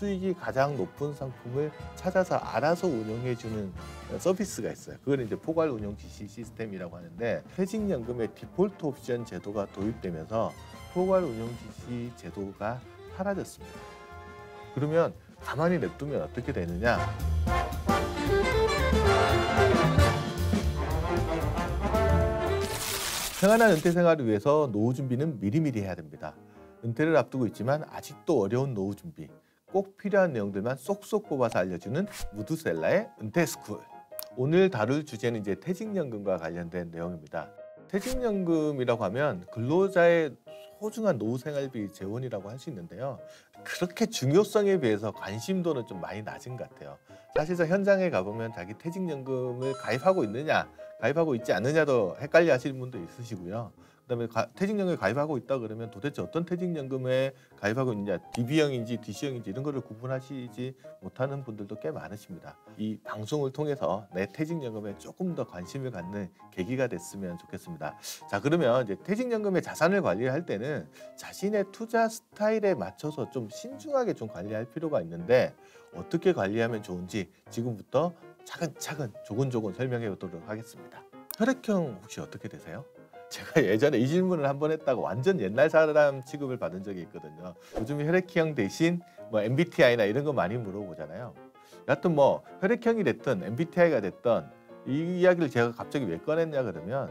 수익이 가장 높은 상품을 찾아서 알아서 운영해주는 서비스가 있어요. 그걸 이제 포괄 운용 지시 시스템이라고 하는데, 퇴직연금의 디폴트 옵션 제도가 도입되면서 포괄 운용 지시 제도가 사라졌습니다. 그러면 가만히 냅두면 어떻게 되느냐? 평안한 은퇴 생활을 위해서 노후 준비는 미리미리 해야 됩니다. 은퇴를 앞두고 있지만 아직도 어려운 노후 준비, 꼭 필요한 내용들만 쏙쏙 뽑아서 알려주는 무드셀러의 은퇴스쿨. 오늘 다룰 주제는 이제 퇴직연금과 관련된 내용입니다. 퇴직연금이라고 하면 근로자의 소중한 노후 생활비 재원이라고 할 수 있는데요. 그렇게 중요성에 비해서 관심도는 좀 많이 낮은 것 같아요. 사실상 현장에 가보면 자기 퇴직연금을 가입하고 있느냐, 가입하고 있지 않느냐도 헷갈려 하시는 분도 있으시고요. 그다음에 퇴직연금에 가입하고 있다 그러면 도대체 어떤 퇴직연금에 가입하고 있느냐, DB형인지 DC형인지 이런 거를 구분하시지 못하는 분들도 꽤 많으십니다. 이 방송을 통해서 내 퇴직연금에 조금 더 관심을 갖는 계기가 됐으면 좋겠습니다. 자, 그러면 이제 퇴직연금의 자산을 관리할 때는 자신의 투자 스타일에 맞춰서 좀 신중하게 좀 관리할 필요가 있는데, 어떻게 관리하면 좋은지 지금부터 차근차근 조근조근 설명해 보도록 하겠습니다. 혈액형 혹시 어떻게 되세요? 제가 예전에 이 질문을 한번 했다고 완전 옛날 사람 취급을 받은 적이 있거든요. 요즘 혈액형 대신 뭐 MBTI나 이런 거 많이 물어보잖아요. 여하튼 뭐 혈액형이 됐든 MBTI가 됐든 이 이야기를 제가 갑자기 왜 꺼냈냐 그러면,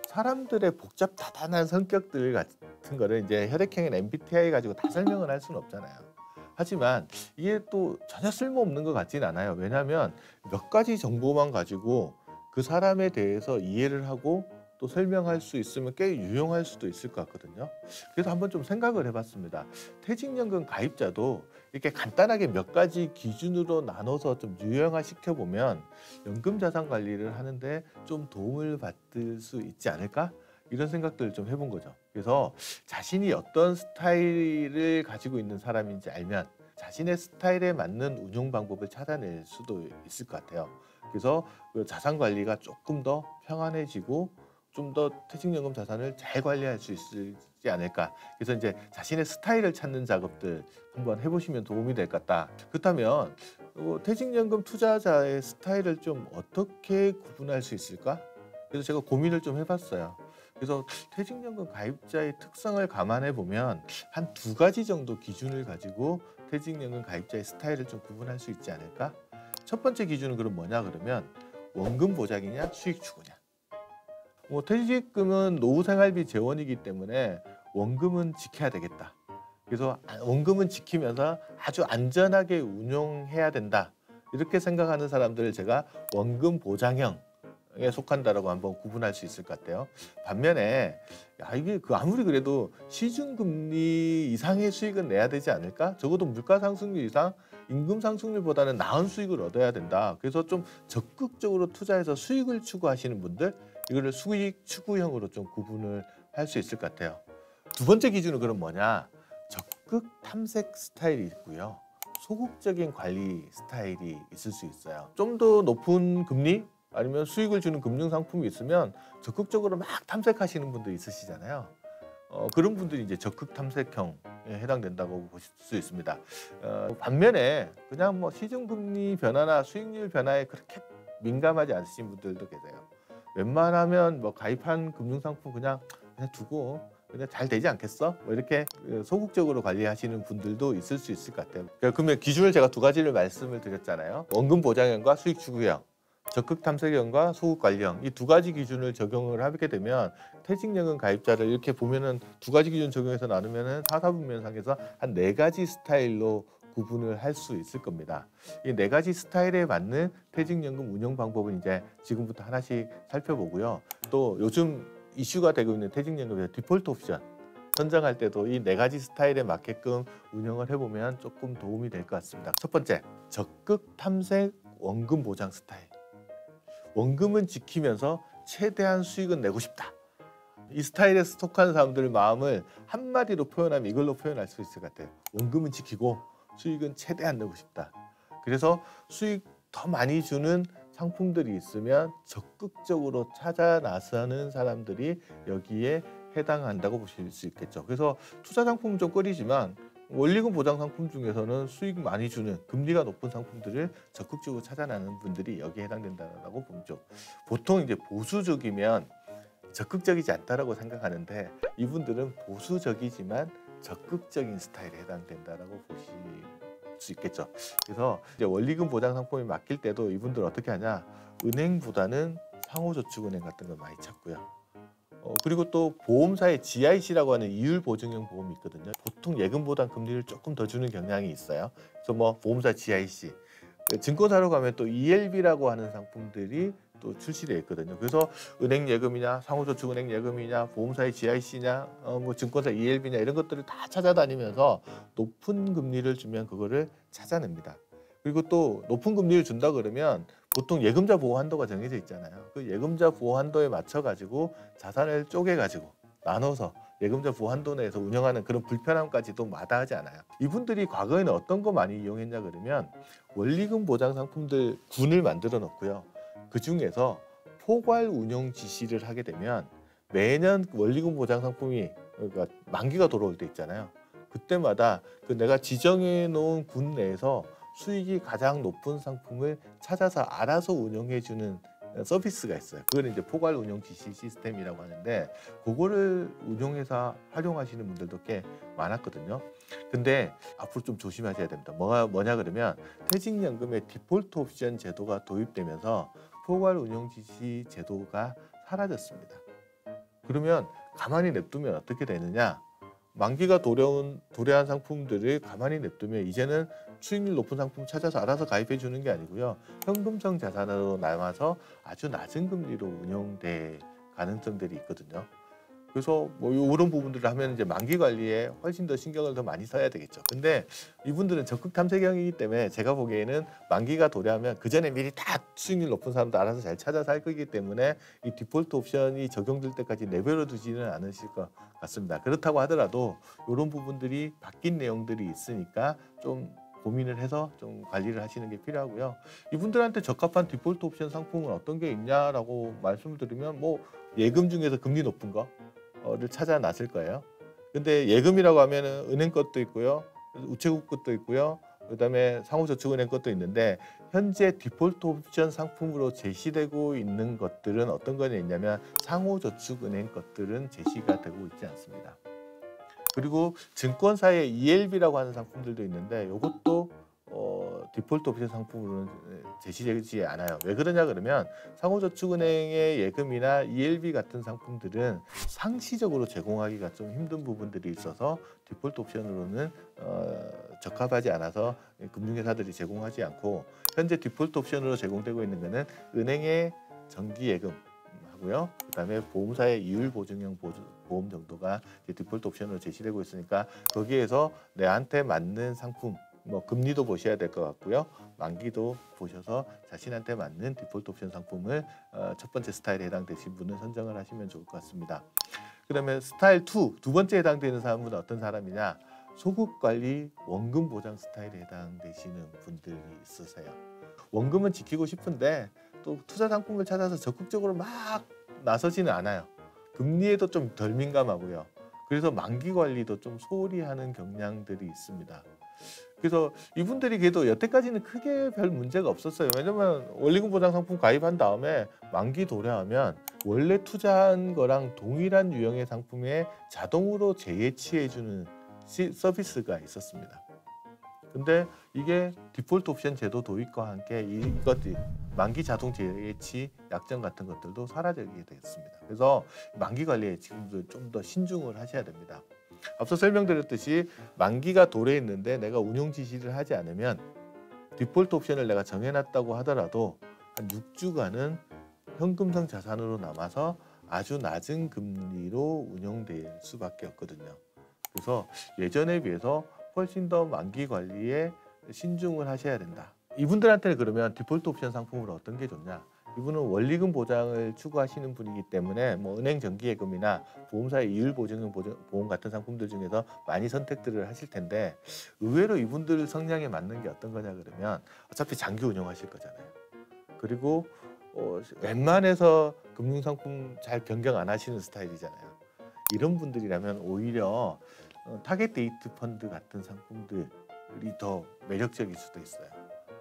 사람들의 복잡다단한 성격들 같은 거를 이제 혈액형이나 MBTI 가지고 다 설명을 할 수는 없잖아요. 하지만 이게 또 전혀 쓸모없는 것 같진 않아요. 왜냐하면 몇 가지 정보만 가지고 그 사람에 대해서 이해를 하고 또 설명할 수 있으면 꽤 유용할 수도 있을 것 같거든요. 그래서 한번 좀 생각을 해봤습니다. 퇴직연금 가입자도 이렇게 간단하게 몇 가지 기준으로 나눠서 좀 유형화 시켜보면 연금 자산 관리를 하는데 좀 도움을 받을 수 있지 않을까? 이런 생각들을 좀 해본 거죠. 그래서 자신이 어떤 스타일을 가지고 있는 사람인지 알면 자신의 스타일에 맞는 운용 방법을 찾아낼 수도 있을 것 같아요. 그래서 그 자산 관리가 조금 더 평안해지고 좀 더 퇴직연금 자산을 잘 관리할 수 있지 않을까. 그래서 이제 자신의 스타일을 찾는 작업들 한번 해보시면 도움이 될 것 같다. 그렇다면 퇴직연금 투자자의 스타일을 좀 어떻게 구분할 수 있을까? 그래서 제가 고민을 좀 해봤어요. 그래서 퇴직연금 가입자의 특성을 감안해 보면 한 2가지 정도 기준을 가지고 퇴직연금 가입자의 스타일을 좀 구분할 수 있지 않을까? 첫 번째 기준은 그럼 뭐냐 그러면, 원금 보장이냐 수익 추구냐. 퇴직금은 노후 생활비 재원이기 때문에 원금은 지켜야 되겠다. 그래서 원금은 지키면서 아주 안전하게 운용해야 된다. 이렇게 생각하는 사람들을 제가 원금 보장형에 속한다라고 한번 구분할 수 있을 것 같아요. 반면에 이게 아무리 그래도 시중금리 이상의 수익은 내야 되지 않을까? 적어도 물가 상승률 이상 임금 상승률보다는 나은 수익을 얻어야 된다. 그래서 좀 적극적으로 투자해서 수익을 추구하시는 분들, 이거를 수익 추구형으로 좀 구분을 할 수 있을 것 같아요. 2번째 기준은 그럼 뭐냐? 적극 탐색 스타일이 있고요. 소극적인 관리 스타일이 있을 수 있어요. 좀 더 높은 금리 아니면 수익을 주는 금융 상품이 있으면 적극적으로 막 탐색하시는 분도 있으시잖아요. 그런 분들이 이제 적극 탐색형에 해당된다고 보실 수 있습니다. 반면에 그냥 뭐 시중금리 변화나 수익률 변화에 그렇게 민감하지 않으신 분들도 계세요. 웬만하면 뭐 가입한 금융상품 그냥 두고 그냥 잘 되지 않겠어? 뭐 이렇게 소극적으로 관리하시는 분들도 있을 수 있을 것 같아요. 그러면 기준을 제가 2가지를 말씀을 드렸잖아요. 원금 보장형과 수익 추구형, 적극 탐색형과 소극 관리형, 이 2가지 기준을 적용을 하게 되면 퇴직연금 가입자를 이렇게 보면은 2가지 기준 적용해서 나누면은 사사분면상에서 한 4가지 스타일로 구분을 할 수 있을 겁니다. 이 4가지 스타일에 맞는 퇴직연금 운영 방법은 이제 지금부터 하나씩 살펴보고요. 또 요즘 이슈가 되고 있는 퇴직연금의 디폴트 옵션 선정할 때도 이 4가지 스타일에 맞게끔 운영을 해보면 조금 도움이 될 것 같습니다. 첫 번째, 적극 탐색 원금 보장 스타일. 원금은 지키면서 최대한 수익은 내고 싶다. 이 스타일에 속하는 사람들의 마음을 한마디로 표현하면 이걸로 표현할 수 있을 것 같아요. 원금은 지키고 수익은 최대한 내고 싶다. 그래서 수익 더 많이 주는 상품들이 있으면 적극적으로 찾아 나서는 사람들이 여기에 해당한다고 보실 수 있겠죠. 그래서 투자 상품은 좀 꺼리지만 원리금 보장 상품 중에서는 수익 많이 주는 금리가 높은 상품들을 적극적으로 찾아내는 분들이 여기에 해당된다고 보죠. 보통 이제 보수적이면 적극적이지 않다라고 생각하는데 이분들은 보수적이지만 적극적인 스타일에 해당된다라고 보실 수 있겠죠. 그래서 이제 원리금 보장 상품이 맡길 때도 이분들 어떻게 하냐? 은행보다는 상호저축은행 같은 걸 많이 찾고요. 그리고 또 보험사의 GIC라고 하는 이율 보증형 보험이 있거든요. 보통 예금보단 금리를 조금 더 주는 경향이 있어요. 그래서 뭐 보험사 GIC, 증권사로 가면 또 ELB라고 하는 상품들이 또 출시되어 있거든요. 그래서 은행 예금이냐, 상호저축은행 예금이냐, 보험사의 GIC냐, 뭐 증권사 ELB냐 이런 것들을 다 찾아다니면서 높은 금리를 주면 그거를 찾아냅니다. 그리고 또 높은 금리를 준다 그러면 보통 예금자 보호 한도가 정해져 있잖아요. 그 예금자 보호 한도에 맞춰 가지고 자산을 쪼개 가지고 나눠서 예금자 보호 한도 내에서 운영하는 그런 불편함까지도 마다하지 않아요. 이분들이 과거에는 어떤 거 많이 이용했냐 그러면 원리금 보장 상품들 군을 만들어 놓고요. 그 중에서 포괄 운용 지시를 하게 되면 매년 원리금 보장 상품이 그러니까 만기가 돌아올 때 있잖아요. 그때마다 그 내가 지정해 놓은 군 내에서 수익이 가장 높은 상품을 찾아서 알아서 운영해 주는 서비스가 있어요. 그걸 이제 포괄 운용 지시 시스템이라고 하는데 그거를 운용해서 활용하시는 분들도 꽤 많았거든요. 근데 앞으로 좀 조심하셔야 됩니다. 뭐냐 그러면 퇴직연금의 디폴트 옵션 제도가 도입되면서 포괄 운용 지시 제도가 사라졌습니다. 그러면 가만히 냅두면 어떻게 되느냐? 만기가 도래한 상품들을 가만히 냅두면 이제는 수익률 높은 상품 찾아서 알아서 가입해 주는 게 아니고요. 현금성 자산으로 남아서 아주 낮은 금리로 운영될 가능성들이 있거든요. 그래서 뭐 이런 부분들을 하면 이제 만기 관리에 훨씬 더 신경을 더 많이 써야 되겠죠. 근데 이분들은 적극 탐색형이기 때문에 제가 보기에는 만기가 도래하면 그 전에 미리 다 수익률 높은 사람도 알아서 잘 찾아서 할 거기 때문에 이 디폴트 옵션이 적용될 때까지 내버려 두지는 않으실 것 같습니다. 그렇다고 하더라도 이런 부분들이 바뀐 내용들이 있으니까 좀 고민을 해서 좀 관리를 하시는 게 필요하고요. 이분들한테 적합한 디폴트 옵션 상품은 어떤 게 있냐라고 말씀을 드리면 뭐 예금 중에서 금리 높은 거를 찾아 놨을 거예요. 근데 예금이라고 하면은 은행 것도 있고요. 우체국 것도 있고요. 그다음에 상호저축은행 것도 있는데 현재 디폴트 옵션 상품으로 제시되고 있는 것들은 어떤 거냐 있냐면 상호저축은행 것들은 제시가 되고 있지 않습니다. 그리고 증권사의 ELB라고 하는 상품들도 있는데 이것도 디폴트 옵션 상품으로는 제시되지 않아요. 왜 그러냐 그러면 상호저축은행의 예금이나 ELB 같은 상품들은 상시적으로 제공하기가 좀 힘든 부분들이 있어서 디폴트 옵션으로는 적합하지 않아서 금융회사들이 제공하지 않고 현재 디폴트 옵션으로 제공되고 있는 것은 은행의 정기예금 하고요. 그다음에 보험사의 이율 보증형 보험 정도가 디폴트 옵션으로 제시되고 있으니까 거기에서 내한테 맞는 상품 뭐 금리도 보셔야 될 것 같고요. 만기도 보셔서 자신한테 맞는 디폴트 옵션 상품을 첫 번째 스타일에 해당되신 분은 선정을 하시면 좋을 것 같습니다. 그다음에 스타일 2, 두 번째 해당되는 사람은 어떤 사람이냐? 소급관리 원금 보장 스타일에 해당되시는 분들이 있으세요. 원금은 지키고 싶은데 또 투자 상품을 찾아서 적극적으로 막 나서지는 않아요. 금리에도 좀 덜 민감하고요. 그래서 만기 관리도 좀 소홀히 하는 경향들이 있습니다. 그래서 이분들이 그래도 여태까지는 크게 별 문제가 없었어요. 왜냐면 원리금 보장 상품 가입한 다음에 만기 도래하면 원래 투자한 거랑 동일한 유형의 상품에 자동으로 재예치해주는 서비스가 있었습니다. 근데 이게 디폴트 옵션 제도 도입과 함께 이것들이 만기 자동 재예치 약정 같은 것들도 사라지게 되었습니다. 그래서 만기 관리에 지금도 좀 더 신중을 하셔야 됩니다. 앞서 설명드렸듯이 만기가 도래했는데 내가 운용 지시를 하지 않으면 디폴트 옵션을 내가 정해놨다고 하더라도 한 6주간은 현금성 자산으로 남아서 아주 낮은 금리로 운영될 수밖에 없거든요. 그래서 예전에 비해서 훨씬 더 만기 관리에 신중을 하셔야 된다. 이분들한테는 그러면 디폴트 옵션 상품으로 어떤 게 좋냐? 이분은 원리금 보장을 추구하시는 분이기 때문에 뭐 은행 정기예금이나 보험사의 이율 보증형 보험 같은 상품들 중에서 많이 선택들을 하실 텐데 의외로 이분들 성향에 맞는 게 어떤 거냐 그러면 어차피 장기 운영하실 거잖아요. 그리고 웬만해서 금융상품 잘 변경 안 하시는 스타일이잖아요. 이런 분들이라면 오히려 타겟 데이트 펀드 같은 상품들이 더 매력적일 수도 있어요.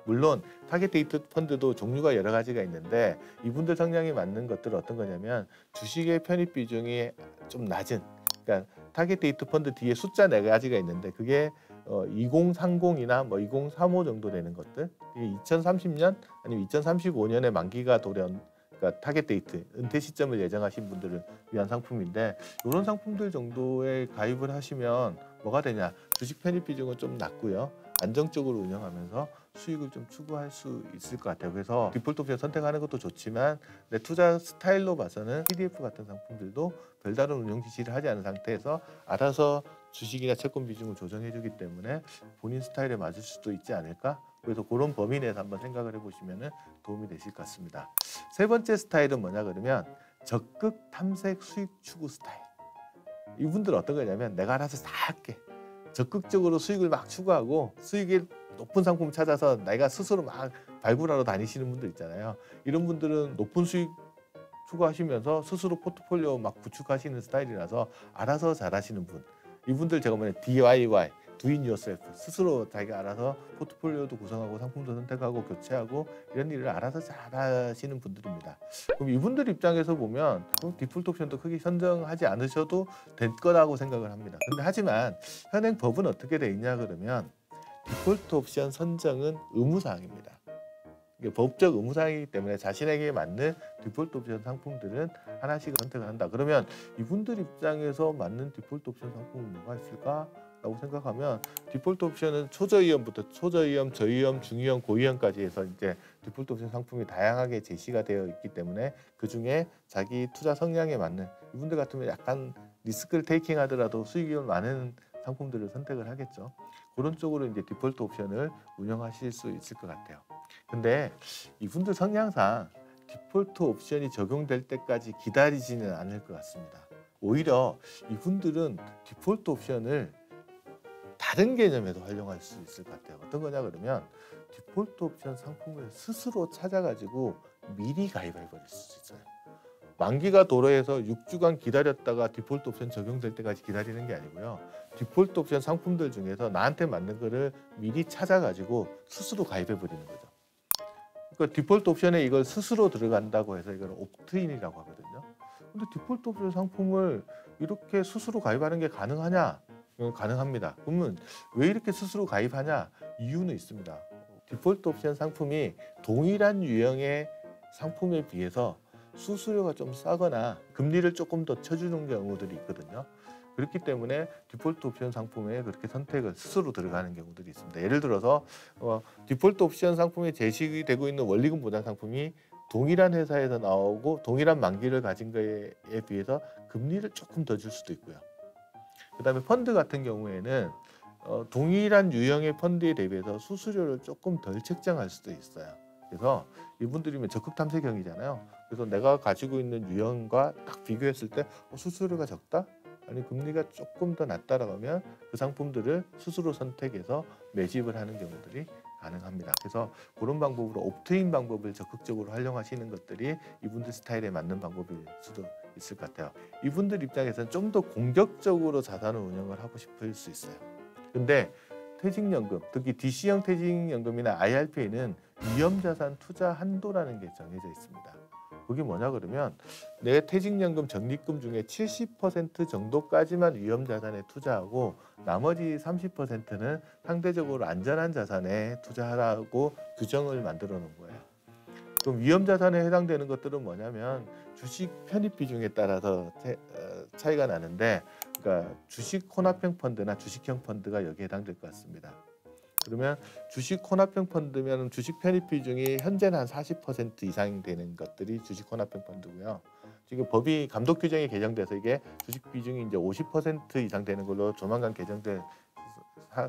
물론 타겟 데이트 펀드도 종류가 여러 가지가 있는데 이분들 성향에 맞는 것들은 어떤 거냐면 주식의 편입 비중이 좀 낮은, 그러니까 타겟 데이트 펀드 뒤에 숫자 4가지가 있는데 그게 2030이나 뭐 2035 정도 되는 것들, 이게 2030년 아니면 2035년에 만기가 도래한, 그러니까 타겟 데이트 은퇴 시점을 예정하신 분들을 위한 상품인데, 이런 상품들 정도에 가입을 하시면 뭐가 되냐, 주식 편입 비중은 좀 낮고요, 안정적으로 운영하면서 수익을 좀 추구할 수 있을 것 같아요. 그래서 디폴트 옵션 선택하는 것도 좋지만 내 투자 스타일로 봐서는 PDF 같은 상품들도 별다른 운영 지시를 하지 않은 상태에서 알아서 주식이나 채권 비중을 조정해 주기 때문에 본인 스타일에 맞을 수도 있지 않을까? 그래서 그런 범위 내에서 한번 생각을 해보시면 도움이 되실 것 같습니다. 세 번째 스타일은 뭐냐 그러면 적극 탐색 수익 추구 스타일. 이분들은 어떤 거냐면 내가 알아서 다 할게, 적극적으로 수익을 막 추구하고 수익이 높은 상품을 찾아서 내가 스스로 막 발굴하러 다니시는 분들 있잖아요. 이런 분들은 높은 수익 추구하시면서 스스로 포트폴리오 막 구축하시는 스타일이라서 알아서 잘하시는 분, 이분들 제가 보면 DIY, Do It Yourself, 스스로 자기가 알아서 포트폴리오도 구성하고 상품도 선택하고 교체하고 이런 일을 알아서 잘하시는 분들입니다. 그럼 이분들 입장에서 보면 디폴트 옵션도 크게 선정하지 않으셔도 될 거라고 생각을 합니다. 근데 하지만 현행 법은 어떻게 돼 있냐 그러면 디폴트 옵션 선정은 의무사항입니다. 이게 법적 의무사항이기 때문에 자신에게 맞는 디폴트 옵션 상품들은 하나씩 선택을 한다. 그러면 이분들 입장에서 맞는 디폴트 옵션 상품은 뭐가 있을까? 라고 생각하면 디폴트 옵션은 초저위험부터 초저위험, 저위험, 중위험, 고위험까지 해서 이제 디폴트 옵션 상품이 다양하게 제시가 되어 있기 때문에 그 중에 자기 투자 성향에 맞는, 이분들 같으면 약간 리스크를 테이킹 하더라도 수익이 많은 상품들을 선택을 하겠죠. 그런 쪽으로 이제 디폴트 옵션을 운영하실 수 있을 것 같아요. 근데 이분들 성향상 디폴트 옵션이 적용될 때까지 기다리지는 않을 것 같습니다. 오히려 이분들은 디폴트 옵션을 다른 개념에도 활용할 수 있을 것 같아요. 어떤 거냐 그러면 디폴트 옵션 상품을 스스로 찾아가지고 미리 가입해 버릴 수 있어요. 만기가 도래해서 6주간 기다렸다가 디폴트 옵션 적용될 때까지 기다리는 게 아니고요. 디폴트 옵션 상품들 중에서 나한테 맞는 거를 미리 찾아가지고 스스로 가입해 버리는 거죠. 그러니까 디폴트 옵션에 이걸 스스로 들어간다고 해서 이걸 옵트인이라고 하거든요. 근데 디폴트 옵션 상품을 이렇게 스스로 가입하는 게 가능하냐? 가능합니다. 그러면 왜 이렇게 스스로 가입하냐? 이유는 있습니다. 디폴트 옵션 상품이 동일한 유형의 상품에 비해서 수수료가 좀 싸거나 금리를 조금 더 쳐주는 경우들이 있거든요. 그렇기 때문에 디폴트 옵션 상품에 그렇게 선택을 스스로 들어가는 경우들이 있습니다. 예를 들어서 디폴트 옵션 상품에 제시되고 있는 원리금 보장 상품이 동일한 회사에서 나오고 동일한 만기를 가진 거에 비해서 금리를 조금 더 줄 수도 있고요. 그다음에 펀드 같은 경우에는 동일한 유형의 펀드에 대비해서 수수료를 조금 덜 책정할 수도 있어요. 그래서 이분들이면 적극 탐색형이잖아요. 그래서 내가 가지고 있는 유형과 딱 비교했을 때 수수료가 적다? 아니 금리가 조금 더 낮다라고 하면 그 상품들을 스스로 선택해서 매집을 하는 경우들이 가능합니다. 그래서 그런 방법으로 옵트인 방법을 적극적으로 활용하시는 것들이 이분들 스타일에 맞는 방법일 수도 있을 것 같아요. 이분들 입장에서는 좀 더 공격적으로 자산을 운영을 하고 싶을 수 있어요. 근데 퇴직연금, 특히 DC형 퇴직연금이나 IRP에는 위험자산 투자 한도라는 게 정해져 있습니다. 그게 뭐냐 그러면 내 퇴직연금 적립금 중에 70% 정도까지만 위험자산에 투자하고 나머지 30%는 상대적으로 안전한 자산에 투자하라고 규정을 만들어 놓은 거예요. 그럼 위험자산에 해당되는 것들은 뭐냐면 주식 편입 비중에 따라서 차이가 나는데, 그러니까 주식 혼합형 펀드나 주식형 펀드가 여기에 해당될 것 같습니다. 그러면 주식 혼합형 펀드면 주식 편입 비중이 현재는 한 40% 이상 되는 것들이 주식 혼합형 펀드고요. 지금 법이 감독 규정이 개정돼서 이게 주식 비중이 이제 50% 이상 되는 걸로 조만간 개정될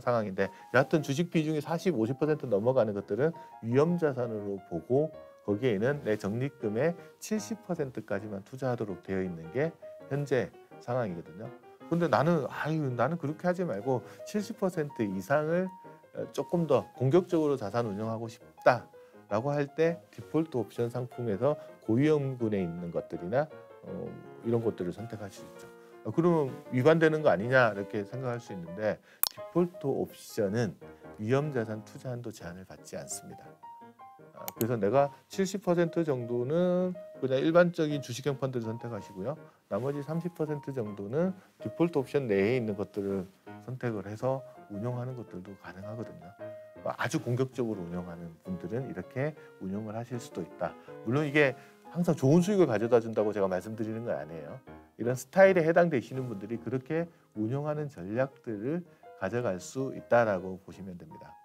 상황인데, 여하튼 주식 비중이 40, 50% 넘어가는 것들은 위험 자산으로 보고 거기에는 내 적립금의 70%까지만 투자하도록 되어 있는 게 현재 상황이거든요. 근데 나는 그렇게 하지 말고 70% 이상을 조금 더 공격적으로 자산 운영하고 싶다라고 할 때 디폴트 옵션 상품에서 고위험군에 있는 것들이나 이런 것들을 선택할 수 있죠. 그러면 위반되는 거 아니냐 이렇게 생각할 수 있는데 디폴트 옵션은 위험자산 투자 한도 제한을 받지 않습니다. 그래서 내가 70% 정도는 그냥 일반적인 주식형 펀드를 선택하시고요. 나머지 30% 정도는 디폴트 옵션 내에 있는 것들을 선택을 해서 운용하는 것들도 가능하거든요. 아주 공격적으로 운영하는 분들은 이렇게 운영을 하실 수도 있다. 물론 이게 항상 좋은 수익을 가져다 준다고 제가 말씀드리는 건 아니에요. 이런 스타일에 해당되시는 분들이 그렇게 운영하는 전략들을 가져갈 수 있다라고 보시면 됩니다.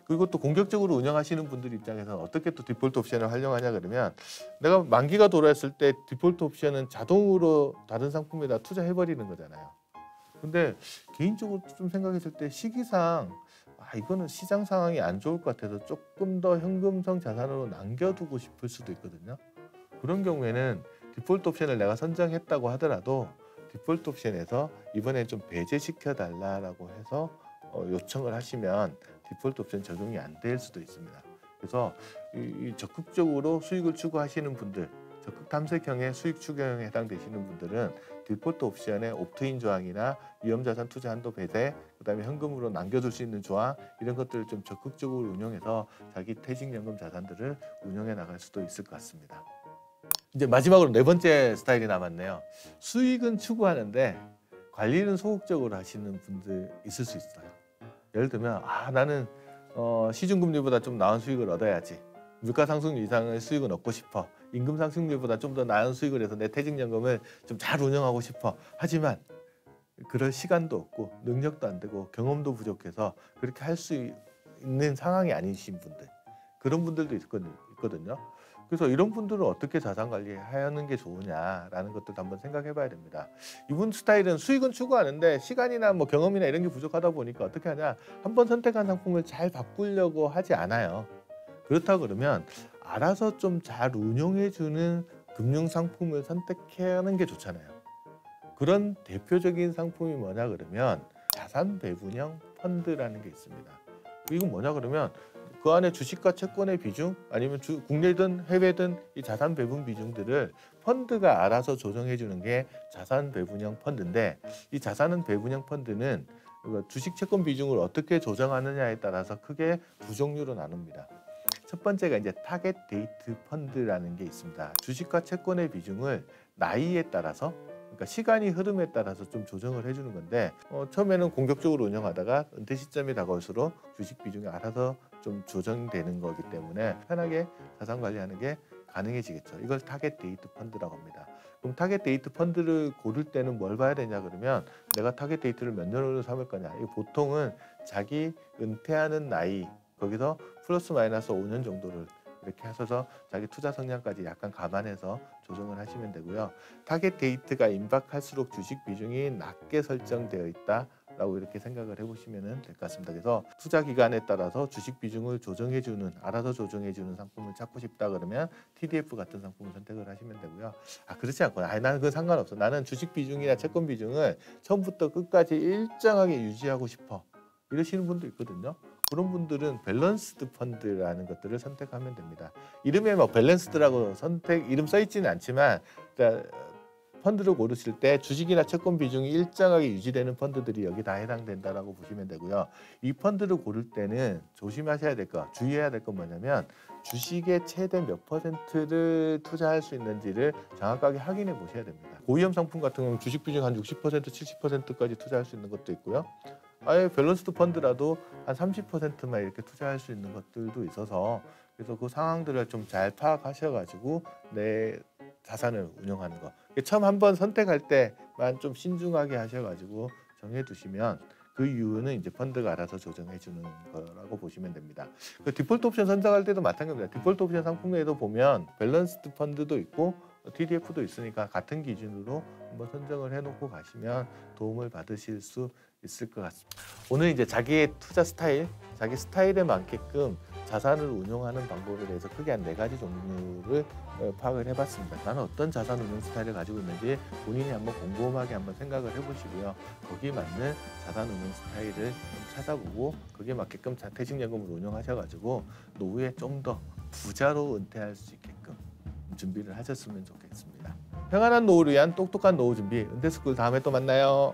그리고 또 공격적으로 운영하시는 분들 입장에서는 어떻게 또 디폴트 옵션을 활용하냐 그러면 내가 만기가 돌아왔을 때 디폴트 옵션은 자동으로 다른 상품에다 투자해버리는 거잖아요. 근데 개인적으로 좀 생각했을 때 시기상 이거는 시장 상황이 안 좋을 것 같아서 조금 더 현금성 자산으로 남겨두고 싶을 수도 있거든요. 그런 경우에는 디폴트 옵션을 내가 선정했다고 하더라도 디폴트 옵션에서 이번에 좀 배제시켜 달라고 해서 요청을 하시면 디폴트 옵션 적용이 안 될 수도 있습니다. 그래서 이 적극적으로 수익을 추구하시는 분들, 적극 탐색형의 수익 추구형에 해당되시는 분들은 디폴트 옵션의 옵트인 조항이나 위험자산 투자 한도 배제, 그다음에 현금으로 남겨둘 수 있는 조항 이런 것들을 좀 적극적으로 운용해서 자기 퇴직연금 자산들을 운영해 나갈 수도 있을 것 같습니다. 이제 마지막으로 네 번째 스타일이 남았네요. 수익은 추구하는데 관리는 소극적으로 하시는 분들 있을 수 있어요. 예를 들면 나는 시중금리보다 좀 나은 수익을 얻어야지. 물가 상승률 이상의 수익은 얻고 싶어. 임금 상승률보다 좀 더 나은 수익을 해서 내 퇴직연금을 좀 잘 운영하고 싶어. 하지만 그럴 시간도 없고 능력도 안 되고 경험도 부족해서 그렇게 할 수 있는 상황이 아니신 분들. 그런 분들도 있거든요. 그래서 이런 분들은 어떻게 자산 관리하는 게 좋으냐라는 것들도 한번 생각해 봐야 됩니다. 이분 스타일은 수익은 추구하는데 시간이나 뭐 경험이나 이런 게 부족하다 보니까 어떻게 하냐. 한번 선택한 상품을 잘 바꾸려고 하지 않아요. 그렇다 그러면 알아서 좀 잘 운용해 주는 금융 상품을 선택하는 게 좋잖아요. 그런 대표적인 상품이 뭐냐 그러면 자산 배분형 펀드라는 게 있습니다. 이건 뭐냐 그러면 그 안에 주식과 채권의 비중 아니면 국내든 해외든 이 자산 배분 비중들을 펀드가 알아서 조정해 주는 게 자산 배분형 펀드인데 이 자산 배분형 펀드는 주식 채권 비중을 어떻게 조정하느냐에 따라서 크게 두 종류로 나눕니다. 첫 번째가 이제 타겟 데이트 펀드라는 게 있습니다. 주식과 채권의 비중을 나이에 따라서 그러니까 시간이 흐름에 따라서 좀 조정을 해주는 건데 처음에는 공격적으로 운영하다가 은퇴 시점이 다가올수록 주식 비중이 알아서 좀 조정되는 거기 때문에 편하게 자산 관리하는 게 가능해지겠죠. 이걸 타겟 데이트 펀드라고 합니다. 그럼 타겟 데이트 펀드를 고를 때는 뭘 봐야 되냐 그러면 내가 타겟 데이트를 몇 년으로 삼을 거냐. 이 보통은 자기 은퇴하는 나이 거기서 플러스 마이너스 5년 정도를 이렇게 하셔서 자기 투자 성향까지 약간 감안해서 조정을 하시면 되고요. 타겟 데이트가 임박할수록 주식 비중이 낮게 설정되어 있다라고 이렇게 생각을 해보시면 될 것 같습니다. 그래서 투자 기간에 따라서 주식 비중을 조정해주는 알아서 조정해주는 상품을 찾고 싶다 그러면 TDF 같은 상품을 선택을 하시면 되고요. 그렇지 않고 나는 그건 상관없어. 나는 주식 비중이나 채권 비중을 처음부터 끝까지 일정하게 유지하고 싶어. 이러시는 분도 있거든요. 그런 분들은 밸런스드 펀드라는 것들을 선택하면 됩니다. 이름에 뭐 밸런스드라고 이름 써 있지는 않지만 그러니까 펀드를 고르실 때 주식이나 채권 비중이 일정하게 유지되는 펀드들이 여기 다 해당된다라고 보시면 되고요. 이 펀드를 고를 때는 조심하셔야 될 거, 주의해야 될 건 뭐냐면 주식의 최대 몇 퍼센트를 투자할 수 있는지를 정확하게 확인해 보셔야 됩니다. 고위험 상품 같은 경우는 주식 비중 한 60%, 70%까지 투자할 수 있는 것도 있고요. 아예 밸런스드 펀드라도 한 30%만 이렇게 투자할 수 있는 것들도 있어서 그래서 그 상황들을 좀 잘 파악하셔가지고 내 자산을 운영하는 거. 처음 한번 선택할 때만 좀 신중하게 하셔가지고 정해두시면 그 이유는 이제 펀드가 알아서 조정해주는 거라고 보시면 됩니다. 그 디폴트 옵션 선정할 때도 마찬가지입니다. 디폴트 옵션 상품에도 보면 밸런스드 펀드도 있고 TDF도 있으니까 같은 기준으로 한번 선정을 해놓고 가시면 도움을 받으실 수 있을 것 같습니다. 오늘 이제 자기의 투자 스타일, 자기 스타일에 맞게끔 자산을 운용하는 방법에 대해서 크게 한 4가지 종류를 파악을 해봤습니다. 나는 어떤 자산 운용 스타일을 가지고 있는지 본인이 한번 곰곰하게 한번 생각을 해보시고요. 거기에 맞는 자산 운용 스타일을 좀 찾아보고 거기에 맞게끔 퇴직연금을 운용하셔가지고 노후에 좀 더 부자로 은퇴할 수 있게끔 준비를 하셨으면 좋겠습니다. 평안한 노후를 위한 똑똑한 노후 준비 은퇴스쿨 다음에 또 만나요.